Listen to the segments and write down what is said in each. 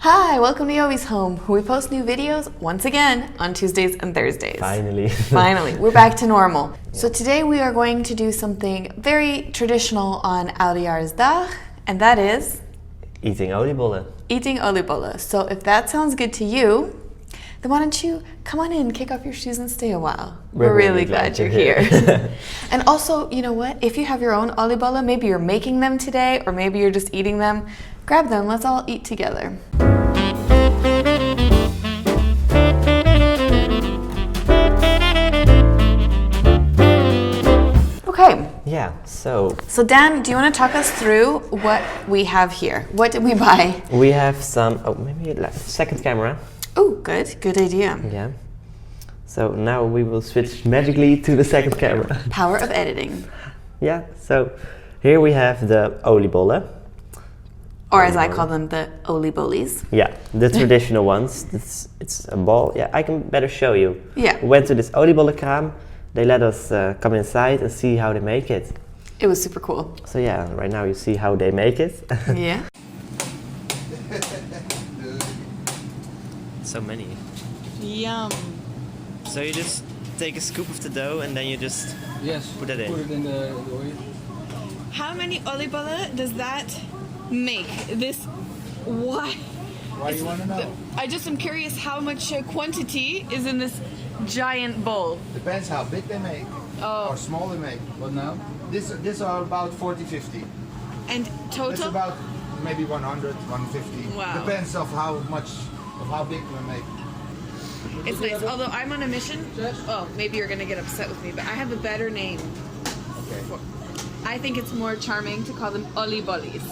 Hi, welcome to Jovie's home, where we post new videos once again on Tuesdays and Thursdays. Finally. Finally, we're back to normal. So today we are going to do something very traditional on Oudjaarsdag, and that is Eating oliebollen. eating oliebollen. So if that sounds good to you, then why don't you come on in, kick off your shoes and stay a while. We're really glad you're here. And also, you know what? If you have your own oliebollen, maybe you're making them today, or maybe you're just eating them, grab them, let's all eat together. Okay. Yeah, so Dan, do you want to talk us through what we have here? What did we buy? we have some, maybe like second camera. Oh, good idea. Yeah. So now we will switch magically to the second camera. Power of editing. Yeah, so here we have the oliebollen. Or as I call them, the oliebollies. Yeah, the traditional ones. It's a ball. Yeah, I can better show you. Yeah. We went to this oliebollenkraam. They let us come inside and see how they make it. It was super cool. So yeah, right now you see how they make it. Yeah. So many. Yum. So you just take a scoop of the dough and then you just put it in. Put it in the oil. How many oliebollen does that make? This, why? Why do you want to know? I just am curious how much quantity is in this giant bowl. Depends how big they make or small they make. But no, this are about 40-50. And It's total? about maybe 100, 150. Wow. Depends of how big we make. It's nice. Although I'm on a mission. Oh, maybe you're gonna get upset with me, but I have a better name. Okay. I think it's more charming to call them oliebollies.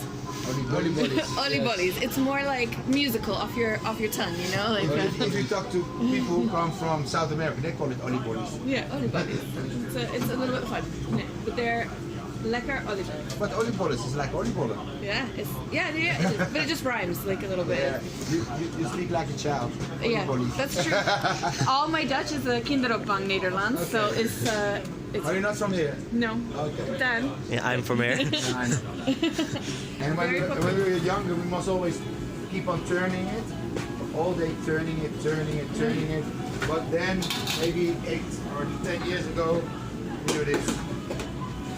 Oliebollen. Oliebollies. It's more like musical off your tongue, you know? Like If you talk to people who come from South America, they call it oliebollen. yeah, oliebollies. It's a little bit fun. Yeah, but they're lekker oliebollen. But oliebollen is like oliebollen. Yeah, but it just rhymes like a little bit. Yeah. You speak like a child. Yeah, Oliebollen. that's true. All my Dutch is a kinderopvang Nederlands, so it's Are you not from here? no. Okay. Dan. Yeah, I'm from here. I know. And when we were younger, we must always keep on turning it, all day turning it. But then, maybe 8 or 10 years ago, we do this.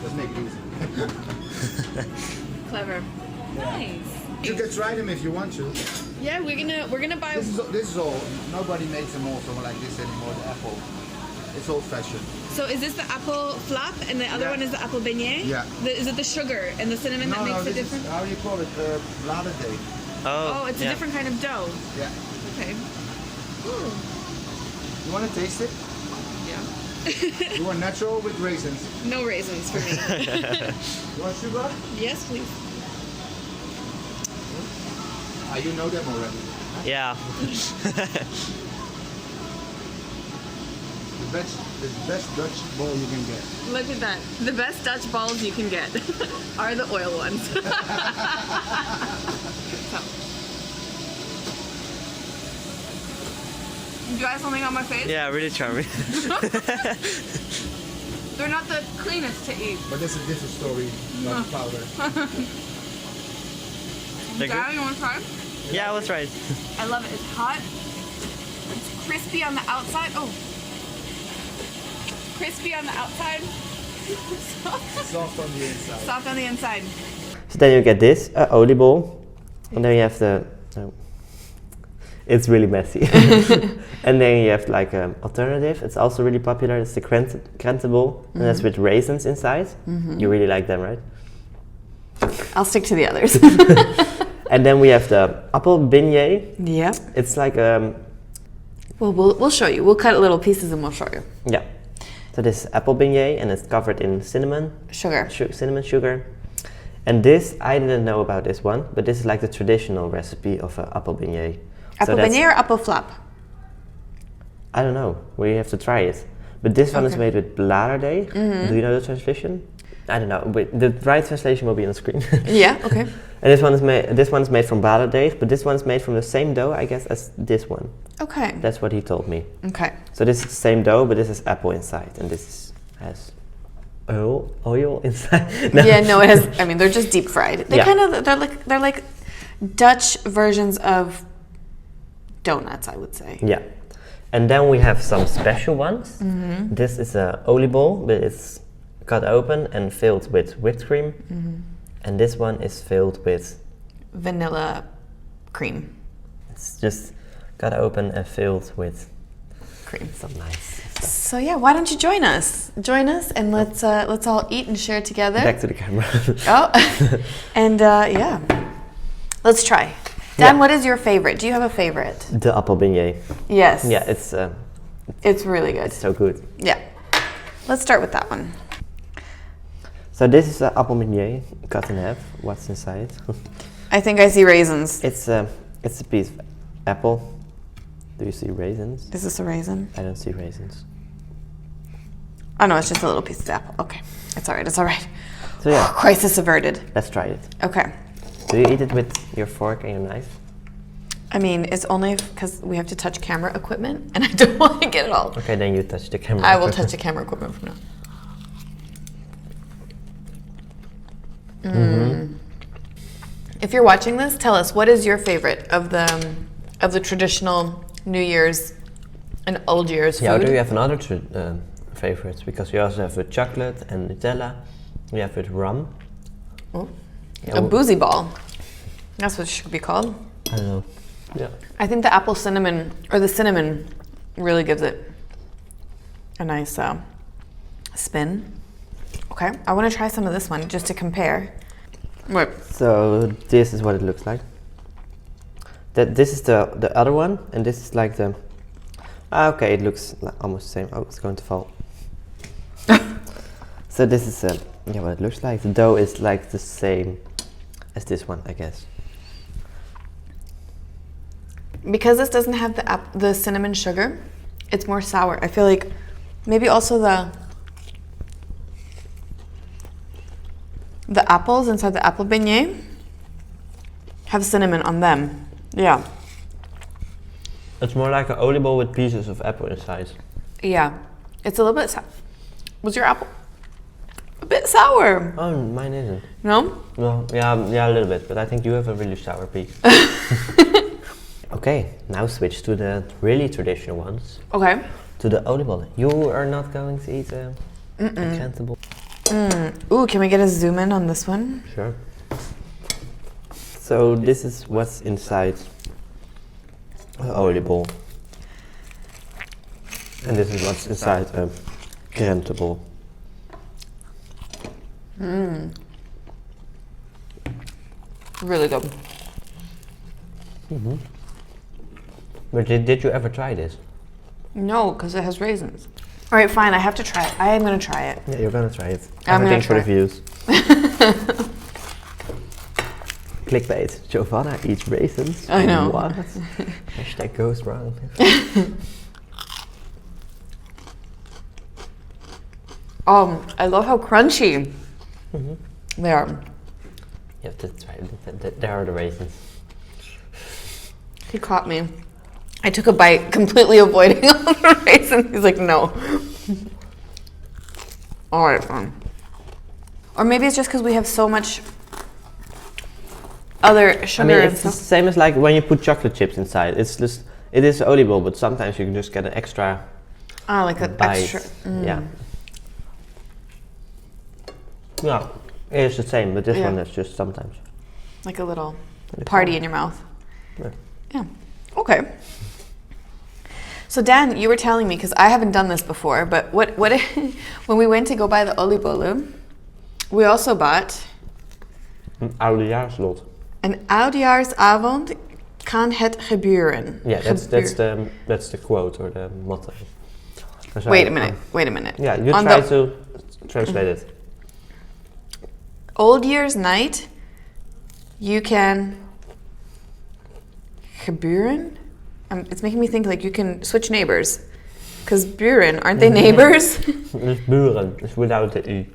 Let's make it easy. Clever. Nice. You can try them if you want to. Yeah, we're gonna buy. This is all. Nobody makes them also like this anymore. The apple. It's old fashioned. So is this the apple flap and the other Yeah. one is the apple beignet? Yeah. Is it the sugar and the cinnamon that makes it this different? is, how do you call it? Bladerdeeg. Oh, it's a different kind of dough. Yeah. Okay. You want to taste it? Yeah. You want natural with raisins. No raisins for me. You want sugar? Yes, please. You know them already. Yeah. The best Dutch ball you can get. Look at that. The best Dutch balls you can get are the oil ones. So. Do I have something on my face? Yeah, really charming. They're not the cleanest to eat. But that's a different story about powder. They're Dad, good? you want to try? Yeah, I was right. I love it. It's hot. It's crispy on the outside. Oh. Crispy on the outside. Soft on the inside. Soft on the inside. So then you get this, oliebol. And then you have the... it's really messy. And then you have like an alternative. It's also really popular. It's the krentenbol. And that's with raisins inside. You really like them, right? I'll stick to the others. And then we have the apple beignet. Yeah. It's like Well, we'll show you. We'll cut little pieces and we'll show you. yeah. So this is apple beignet and it's covered in cinnamon. Sugar. Cinnamon sugar. And this, I didn't know about this one, but this is like the traditional recipe of an apple beignet. Apple beignet or apple flap? I don't know. We have to try it. But this one is made with bladerdeeg. Do you know the translation? I don't know. Wait, the right translation will be on the screen. Yeah, okay. And this one is made from bladerdeeg, but this one's made from the same dough, I guess, as this one. Okay. That's what he told me. Okay. So this is the same dough, but this is apple inside, and this has oil inside. No. Yeah, no, it has. I mean, they're just deep fried. They Yeah. they're like Dutch versions of donuts, I would say. Yeah. And then we have some special ones. This is a oliebol, but it's cut open and filled with whipped cream. And this one is filled with vanilla cream. It's just cut open and filled with Cream. some nice stuff. So yeah, why don't you join us? Join us and let's all eat and share together. Back to the camera. Oh, and yeah, let's try. Dan, Yeah. what is your favorite? Do you have a favorite? The apple beignet. Yes. Yeah, It's really good. it's so good. Yeah. Let's start with that one. So this is an apple beignet cut in half. What's inside? I think I see raisins. It's a piece of apple. Do you see raisins? Is this a raisin? I don't see raisins. Oh no, it's just a little piece of apple. Okay. It's all right. It's all right. So yeah, Crisis averted. let's try it. Okay. Do you eat it with your fork and your knife? I mean, it's only because we have to touch camera equipment and I don't want to get it all. Okay, then you touch the camera. I will touch the camera equipment from now. If you're watching this, tell us, what is your favorite of the traditional New Year's and Old Year's food? Yeah, do you have another favorites? Because you also have with chocolate and Nutella. You have with rum. Oh, Yeah, a boozy ball. That's what it should be called. I don't know. Yeah. I think the apple cinnamon, or the cinnamon, really gives it a nice spin. Okay, I want to try some of this one just to compare. Wait. So this is what it looks like. This is the other one, and this is like the. Okay, it looks almost the same. Oh, it's going to fall. So this is yeah, what it looks like. The dough is like the same as this one, I guess. Because this doesn't have the cinnamon sugar, it's more sour. I feel like maybe also the apples inside the apple beignet have cinnamon on them. Yeah. It's more like an oliebol with pieces of apple inside. Yeah. It's a little bit Was your apple a bit sour? Oh, mine isn't. No? Well, yeah, a little bit, but I think you have a really sour piece. Okay, now switch to the really traditional ones. Okay. To the oliebollen. You are not going to eat a cantable. Ooh, can we get a zoom in on this one? Sure. So this is what's inside an oliebol. And this is what's inside a cantable. Really good. But did you ever try this? No, because it has raisins. All right, fine. I have to try it. I am going to try it. Yeah, you're gonna try it. I'm gonna Everything for the try. views. Clickbait. Giovanna eats raisins. I know. What? Hashtag goes wrong. I love how crunchy they are. You have to try it. There are the raisins. He caught me. I took a bite, completely avoiding all the raisins. He's like, no. All right, fine. Or maybe it's just because we have so much other sugar I mean, and it's the stuff. same as like when you put chocolate chips inside. It's just, it is oliebol, but sometimes you can just get an extra Ah, like an bite. extra. Yeah. Yeah, it's the same, but this Yeah. one is just sometimes. Like a little It's party fine. in your mouth. Yeah. Yeah. Okay. So Dan, you were telling me, because I haven't done this before, but what when we went to go buy the oliebollen, we also bought Een Oudjaarsdag. an Oudjaarsavond kan het gebeuren. Yeah, that's the quote or the motto. So, Wait a minute. Yeah, you On try the to translate it. Old Year's night, you can gebeuren? It's making me think like you can switch neighbors. Because buren, aren't they neighbors? It's buren, it's without the E.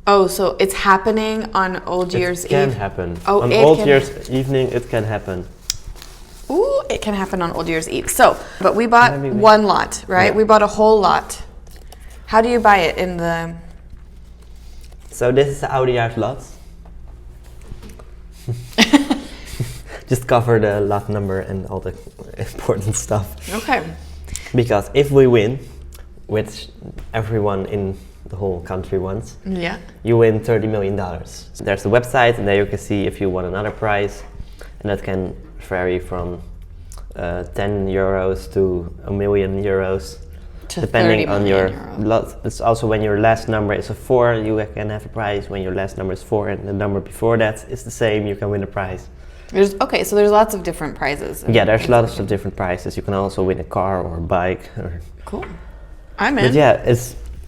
Oh, so it's happening on Old Year's It can Eve? happen. Oh, on it Old can- Year's evening, it can happen. Ooh, it can happen on Old Year's Eve. So, but we bought Maybe we- one lot, right? Yeah. We bought a whole lot. How do you buy it in the... So this is the Oudjaarsdag. just cover the lot number and all the important stuff. Okay. Because if we win, which everyone in the whole country wants, Yeah. you win $30 million. There's the website, and there you can see if you won another prize, and that can vary from 10 euros to €1 million, depending on your lot. It's also when your last number is a 4, you can have a prize. When your last number is 4 and the number before that is the same, you can win a prize. So there's lots of different prizes. Yeah, there's lots of different prizes. You can also win a car or a bike. Cool. I'm in. But yeah,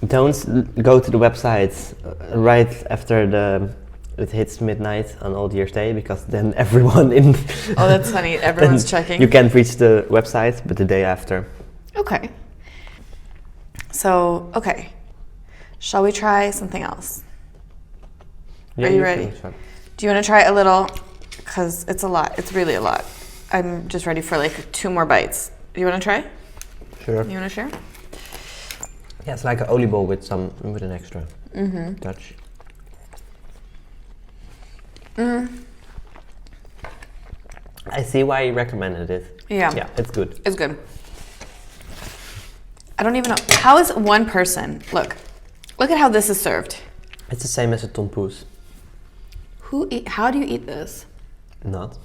don't go to the website right after it hits midnight on Old Year's Day, because then everyone in... Oh, that's funny. Everyone's checking. You can't reach the website, but the day after. Okay. So, okay. Shall we try something else? Yeah, Are you ready? Can. Do you want to try a little? Because it's a lot. It's really a lot. I'm just ready for like 2 more bites. You want to try? Sure. You want to share? Yeah, it's like an oliebol with an extra touch. I see why you recommended it. Yeah. Yeah, it's good. It's good. I don't even know. How is one person? Look at how this is served. It's the same as a tompoes. How do you eat this? Not.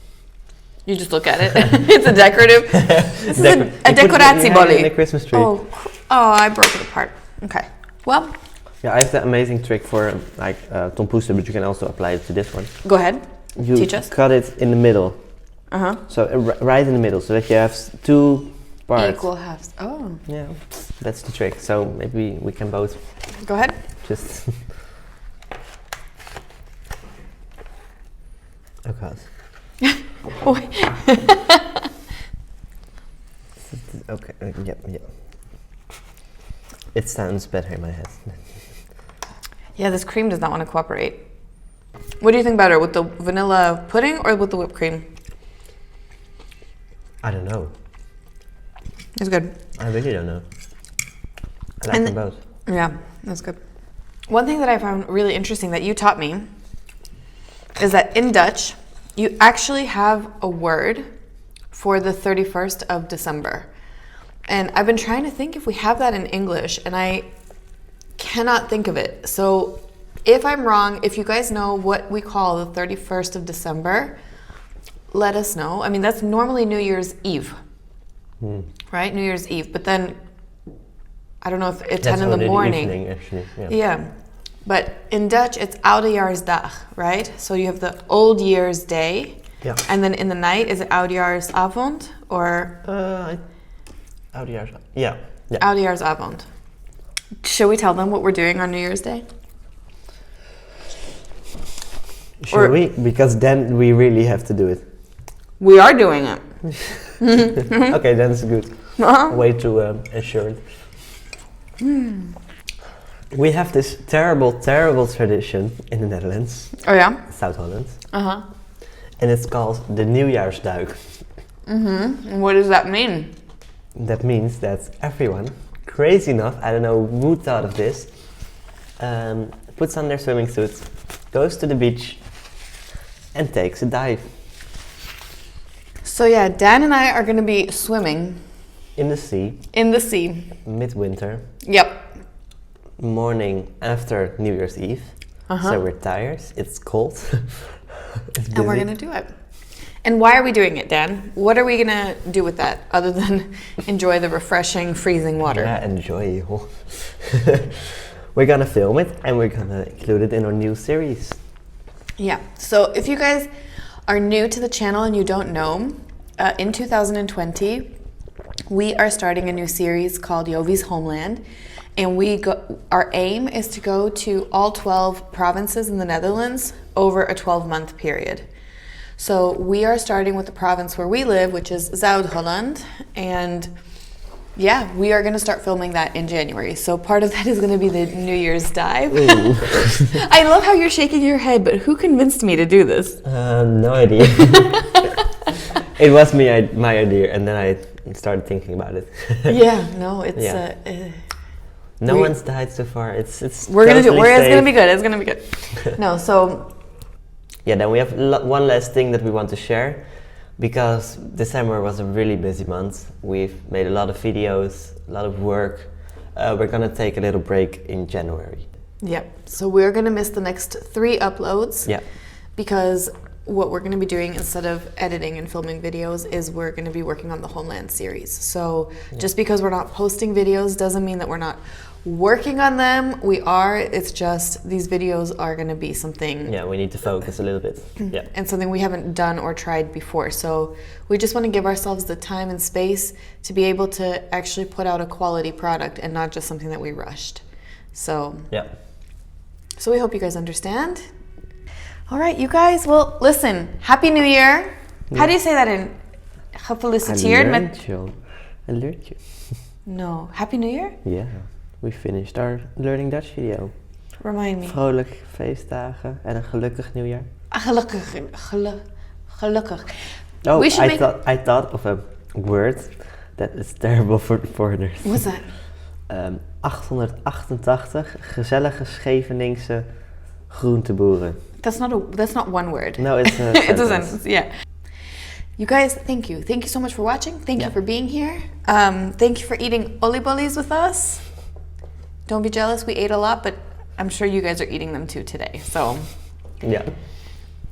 You just look at it. It's a decorative. This is a decoratiebollen. In a Christmas tree. Oh, I broke it apart. Okay. Well. Yeah, I have the amazing trick for like tompoes, but you can also apply it to this one. Go ahead. You Teach us. cut it in the middle. So right in the middle, so that you have 2 parts. Equal halves. Oh. Yeah, that's the trick. So maybe we can both. Go ahead. Just. Oh God. Okay. Yeah. It sounds better in my head. Yeah, this cream does not want to cooperate. What do you think better, with the vanilla pudding or with the whipped cream? I don't know. It's good. I really don't know. I like them both. Yeah, that's good. One thing that I found really interesting that you taught me is that in Dutch, you actually have a word for the 31st of December. And I've been trying to think if we have that in English, and I cannot think of it. So if I'm wrong, if you guys know what we call the 31st of December, let us know. I mean, that's normally New Year's Eve, right? New Year's Eve. But then, I don't know if it's 10 in the morning. Evening, actually. Yeah. But in Dutch, it's Oudjaarsdag, right? So you have the Old Year's Day. Yeah. And then in the night, is it Oudjaarsavond or? Oudjaars. Yeah. Oudjaarsavond. Should we tell them what we're doing on New Year's Day? Should we? Because then we really have to do it. We are doing it. Okay, that's good. Way to assure it. We have this terrible tradition in the Netherlands. Oh yeah? South Holland. Uh-huh. And it's called the Nieuwjaarsduik. And what does that mean? That means that everyone, crazy enough, I don't know who thought of this, puts on their swimming suits, goes to the beach, and takes a dive. So yeah, Dan and I are going to be swimming. In the sea. In the sea. Midwinter. Yep. Morning after New Year's Eve. So we're tired, it's cold. It's busy. And we're going to do it. And why are we doing it, Dan? What are we going to do with that other than enjoy the refreshing, freezing water? Yeah, enjoy. We're going to film it and we're going to include it in our new series. Yeah. So if you guys are new to the channel and you don't know, in 2020, we are starting a new series called Jovie's Homeland. And our aim is to go to all 12 provinces in the Netherlands over a 12-month period. So we are starting with the province where we live, which is Zuid-Holland. And yeah, we are going to start filming that in January. So part of that is going to be the New Year's dive. I love how you're shaking your head, but who convinced me to do this? No idea. It was my idea, and then I started thinking about it. Yeah, no, it's... Yeah. No one's died so far. It's we're gonna do it. It's gonna be good. It's gonna be good. No, so yeah. Then we have one last thing that we want to share. because December was a really busy month. We've made a lot of videos, a lot of work. We're gonna take a little break in January. Yep. So we're gonna miss the next 3 uploads. Yeah. Because what we're going to be doing instead of editing and filming videos is we're going to be working on the Homeland series. So just because we're not posting videos doesn't mean that we're not working on them. We are. It's just these videos are going to be something. Yeah, we need to focus a little bit. Yeah. And something we haven't done or tried before. So we just want to give ourselves the time and space to be able to actually put out a quality product and not just something that we rushed. So yeah. So we hope you guys understand. All right, you guys. Well, listen. Happy New Year. How do you say that in gefeliciteerd met? I learned you. No. Happy New Year? Yeah. We finished our Learning Dutch video. Remind me. Vrolijk feestdagen en een gelukkig nieuwjaar. Gelukkig. Oh, I thought of a word that is terrible for foreigners. What's that? 888 gezellige Scheveningse groenteboeren. That's not one word. No, it's a It's a sentence, yeah. You guys, thank you. Thank you so much for watching. Thank you for being here. Thank you for eating oliebollen with us. Don't be jealous, we ate a lot, but I'm sure you guys are eating them too today. So yeah.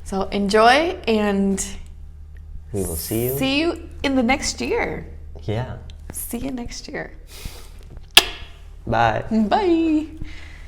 So enjoy, and we will see you. See you in the next year. Yeah. See you next year. Bye. Bye.